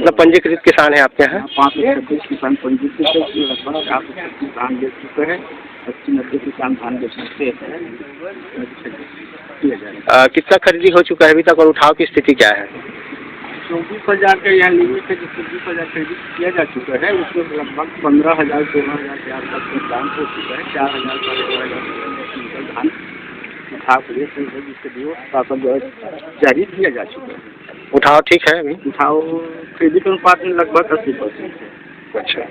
कितना पंजीकृत किसान है आपके यहाँ? 526 किसान पंजीकृत है, लगभग 50 धान बेच चुके हैं, 80-90 किसान धान बेचते हैं। कितना खरीदी हो चुका है अभी तक और उठाव की स्थिति क्या है? 24,000 का यहाँ लिमिट है, जिससे 20,000 खरीदी किया जा चुका है। उसमें लगभग 15,000 16,000 के आसपास दाम हो चुका है। 4,000 क्विंटल धान उठाव के लिए जिसके लिए शासन जारी किया जा चुका है। उठाव ठीक है अभी? उठाव खरीदी के अनुपात में लगभग 80% है। अच्छा,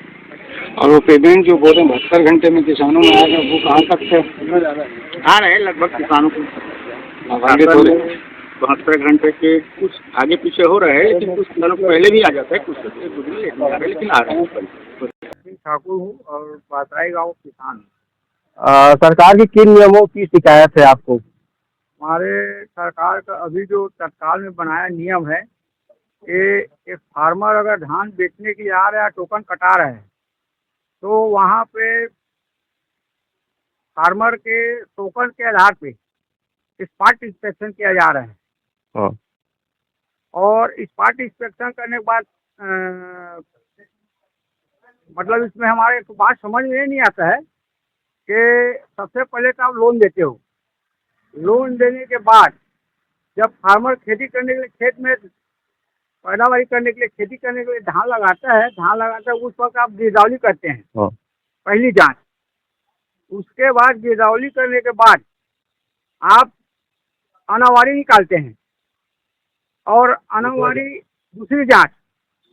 और वो पेमेंट जो बोल रहे हैं 72 घंटे में किसानों में आएगा, वो कहाँ तक है? आ रहे हैं लगभग किसानों को 72 घंटे के कुछ आगे पीछे हो रहे हैं, लेकिन कुछ किसानों को पहले भी आ जाता है, कुछ लेकिन आ रहे हैं। ठाकुर हूँ और पातराई गाँव किसान। सरकार की किन नियमों की शिकायत है आपको? हमारे सरकार का अभी जो तत्काल में बनाया नियम है कि एक फार्मर अगर धान बेचने के लिए आ रहा है, टोकन कटा रहा है, तो वहाँ पे फार्मर के टोकन के आधार पे स्पॉट इंस्पेक्शन किया जा रहा है। और स्पॉट इंस्पेक्शन करने के बाद मतलब इसमें हमारे एक बात समझ में नहीं आता है कि सबसे पहले तो आप लोन देते हो, लोन देने के बाद जब फार्मर खेती करने के लिए खेत में पैदावारी करने के लिए खेती करने के लिए धान लगाता है उस वक्त आप गिरदावली करते हैं, पहली जांच। उसके बाद गिरदावली करने के बाद आप अनावारी निकालते हैं और अनावारी दूसरी जांच।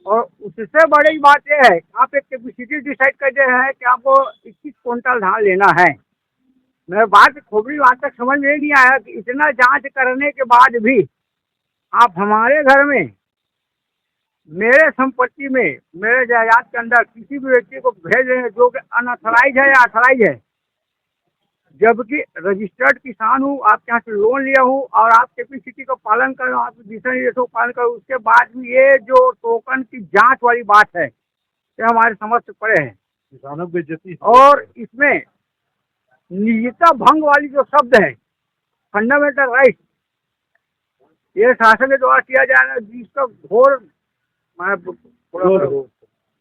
और उससे बड़ी बात यह है आप एक कैपेसिटी डिसाइड कर दे रहे हैं कि आपको 21 क्विंटल धान लेना है। मेरे बात खोपड़ी बात तक समझ में नहीं आया कि इतना जांच करने के बाद भी आप हमारे घर में, मेरे संपत्ति में, मेरे जायदाद के अंदर किसी भी व्यक्ति को भेज रहे हैं जो कि अनऑथराइज है या ऑथराइज है, जबकि रजिस्टर्ड किसान हूँ, आपके यहाँ से लोन लिया हूँ और आप कैपेसिटी का पालन कर, आप दिशा निर्देशों का पालन कर, उसके बाद भी ये जो टोकन की जांच वाली बात है ये हमारे समझ से परे है। किसानों की बेइज्जती और इसमें निजता भंग वाली जो शब्द है, फंडामेंटल राइट, ये शासन के द्वारा किया जा रहा है, जिसका घोर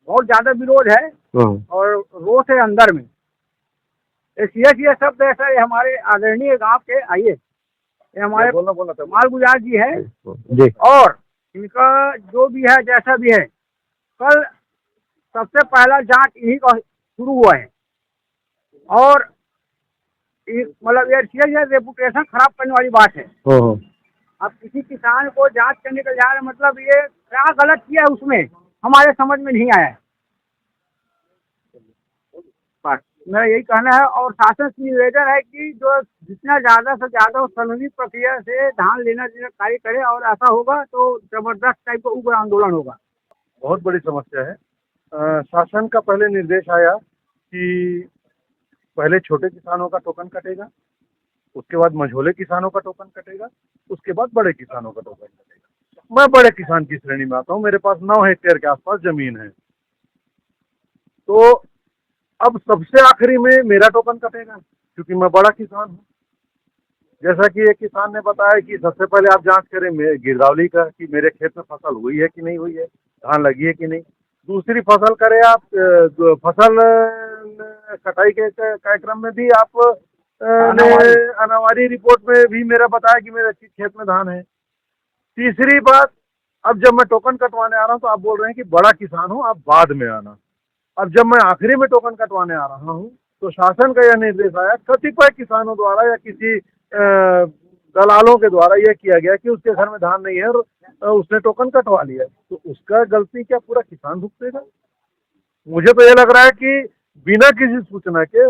बहुत ज्यादा विरोध है और रोष है अंदर में। ये शब्द ऐसा है हमारे आदरणीय गांव के, आइए ये हमारे माल गुजार जी है जी, और इनका जो भी है जैसा भी है, कल सबसे पहला जांच यही का शुरू हुआ है। और मतलब ये रेपुटेशन खराब करने वाली बात है। अब किसी किसान को जांच करने का जा रहा है, मतलब ये क्या गलत किया है उसमें हमारे समझ में नहीं आया है। बस मेरा यही कहना है। और शासन से निवेदन है कि जो जितना ज़्यादा से ज़्यादा कानूनी प्रक्रिया से धान लेना देना कार्य करे, और ऐसा होगा तो जबरदस्त टाइप का उग्र आंदोलन होगा। बहुत बड़ी समस्या है। शासन का पहले निर्देश आया कि पहले छोटे किसानों का टोकन कटेगा, उसके बाद मझोले किसानों का टोकन कटेगा, उसके बाद बड़े किसानों का टोकन कटेगा। मैं बड़े किसान की श्रेणी में आता हूँ, मेरे पास 9 हेक्टेयर के आसपास जमीन है। तो अब सबसे आखिरी में मेरा टोकन कटेगा क्योंकि मैं बड़ा किसान हूँ। जैसा कि एक किसान ने बताया कि सबसे पहले आप जांच करें गिरदावली का कि मेरे खेत में फसल हुई है कि नहीं हुई है, धान लगी है कि नहीं। दूसरी फसल करें आप, फसल कटाई के कार्यक्रम में भी आप अनावारी रिपोर्ट में भी मेरा बताया कि मेरे खेत में धान है। तीसरी बात, अब जब मैं टोकन कटवाने आ रहा हूँ तो आप बोल रहे हैं कि बड़ा किसान हूँ, आप बाद में आना। अब जब मैं आखिरी में टोकन कटवाने आ रहा हूँ तो शासन का यह निर्देश आया, कतिपय किसानों द्वारा या किसी दलालों के द्वारा यह किया गया कि उसके घर में धान नहीं है और उसने टोकन कटवा लिया, तो उसका गलती क्या पूरा किसान भुगतेगा? मुझे तो ये लग रहा है कि बिना किसी सूचना के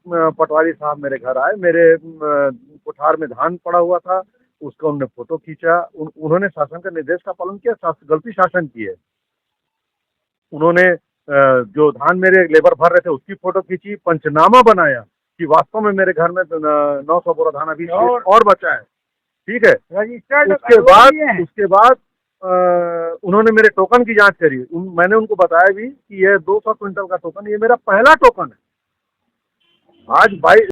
पटवारी साहब मेरे घर आए, मेरे कोठार में धान पड़ा हुआ था, उसका उन्होंने फोटो खींचा। उन्होंने शासन का निर्देश का पालन किया, गलती शासन की है। उन्होंने जो धान मेरे लेबर भर रहे थे उसकी फोटो खींची, पंचनामा बनाया कि वास्तव में मेरे घर में 900 बोरा धान अभी और बचा है, ठीक है। उसके बाद उन्होंने मेरे टोकन की जांच करी। मैंने उनको बताया भी कि यह 200 क्विंटल का टोकन, ये मेरा पहला टोकन है। आज 22